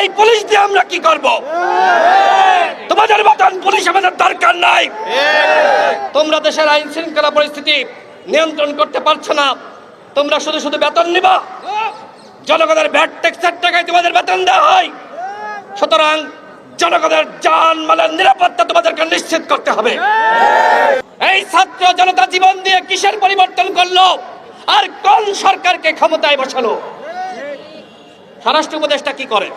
এই পুলিশ দিয়ে আমরা কি করব? তোমাদের মতন পুলিশ আমাদের দরকার নাই। তোমরা দেশের আইন শৃঙ্খলা পরিস্থিতি নিয়ন্ত্রণ করতে পারছো না, তোমরা শুধু শুধু বেতন নিবা। জনগণের ভ্যাট ট্যাক্সের টাকায় তোমাদের বেতন দেওয়া হয়, সুতরাং জনগণের জানমালের নিরাপত্তা তোমাদেরকে নিশ্চিত করতে হবে। এই ছাত্র জনতা জীবন দিয়ে কিসের পরিবর্তন করলো আর কোন সরকারকে ক্ষমতায় বসালো? স্বরাষ্ট্র উপদেষ্টা কি করে?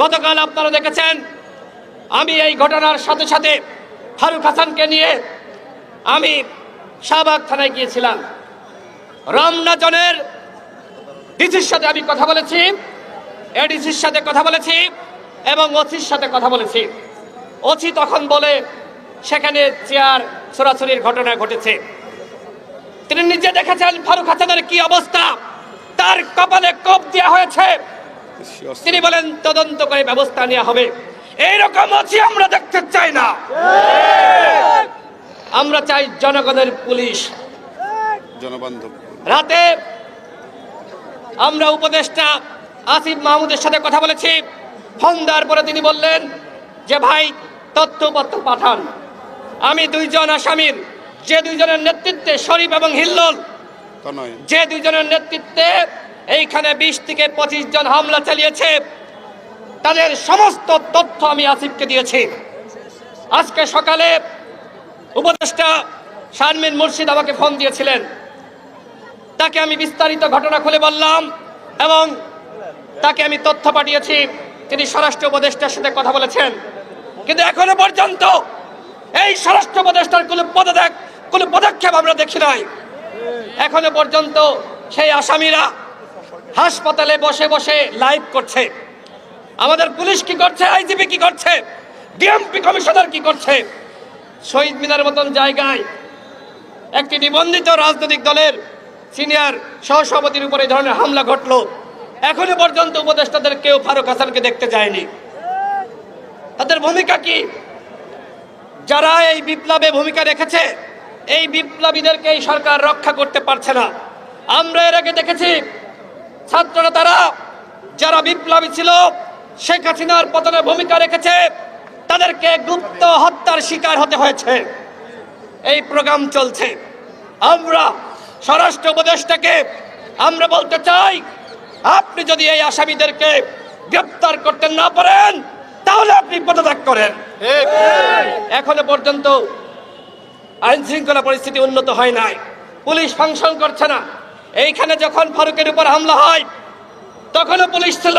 গতকাল আপনারা দেখেছেন, আমি এই ঘটনার সাথে সাথে ফারুক হাসানকে নিয়ে আমি শাহবাগ থানায় গিয়েছিলাম। রমনা জোনের ডিসির সাথে আমি কথা বলেছি, এডিসির সাথে কথা বলেছি এবং ওসির সাথে কথা বলেছি। ওসি তখন বলে সেখানে চেয়ার ছোড়াছড়ির ঘটনা ঘটেছে। তিনি নিজে দেখেছেন ফারুক হাসানের কি অবস্থা, তার কপালে কোপ দেওয়া হয়েছে। তিনি বলেন তদন্ত করে ব্যবস্থা নেওয়া হবে। এইরকম ওসি আমরা দেখতে চাই না। আমরা চাই জনগণের পুলিশ, জনবান্ধব। রাতে আমরা উপদেষ্টা আসিফ মাহমুদের সাথে কথা বলেছি। ফোন দেওয়ার পরে তিনি বললেন যে ভাই তথ্যপত্র পাঠান। আমি দুইজন আসামির, যে দুইজনের নেতৃত্বে শরীফ এবং হিল্লোল, যে দুইজনের নেতৃত্বে এইখানে 20 থেকে 25 জন হামলা চালিয়েছে, তাদের সমস্ত তথ্য আমি আসিফকে দিয়েছি। আজকে সকালে উপদেষ্টা শারমিন মুর্শিদ আমাকে ফোন দিয়েছিলেন, তাকে আমি বিস্তারিত ঘটনা খুলে বললাম এবং তাকে আমি তথ্য পাঠিয়েছি। তিনি স্বরাষ্ট্র উপদেষ্টার সাথে কথা বলেছেন, কিন্তু এখনো পর্যন্ত এই স্বরাষ্ট্র উপদেষ্টার কোনো পদক্ষেপ আমরা দেখি নাই। এখনো পর্যন্ত সেই আসামিরা হাসপাতালে বসে বসে লাইভ করছে। আমাদের পুলিশ কি করছে, আইজিপি কি করছে, ডিএমপি কমিশনার কি করছে? শহীদ মিনার মতন জায়গায় একটি নিবন্ধিত রাজনৈতিক দলের সিনিয়র সহসভাপতির উপরে এই ধরনের হামলা ঘটলো। এখনো পর্যন্ত উপদেষ্টাদের কেউ ফারুক হাসানকে দেখতে যায়নি। তাদের ভূমিকা কি? যারা এই বিপ্লবে ভূমিকা রেখেছে, এই বিপ্লবীদেরকে এই সরকার রক্ষা করতে পারছে না। আমরা এর আগে দেখেছি ছাত্ররা, তারা যারা বিপ্লবী ছিল, শেখ হাসিনার পতনে ভূমিকা রেখেছে, তাদেরকে গুপ্ত হত্যার শিকার হতে হয়েছে। এই প্রোগ্রাম চলছে। আমরা স্বরাষ্ট্র উপদেষ্টাকে আমরা বলতে চাই, আপনি যদি এই আসামিদেরকে গ্রেফতার করতে না পারেন তাহলে আপনি পদত্যাগ করেন। এখনো পর্যন্ত আইন শৃঙ্খলা পরিস্থিতি উন্নত হয় নাই, পুলিশ ফাংশন করছে না। এইখানে যখন ফারুকের উপর হামলা হয় তখনও পুলিশ ছিল।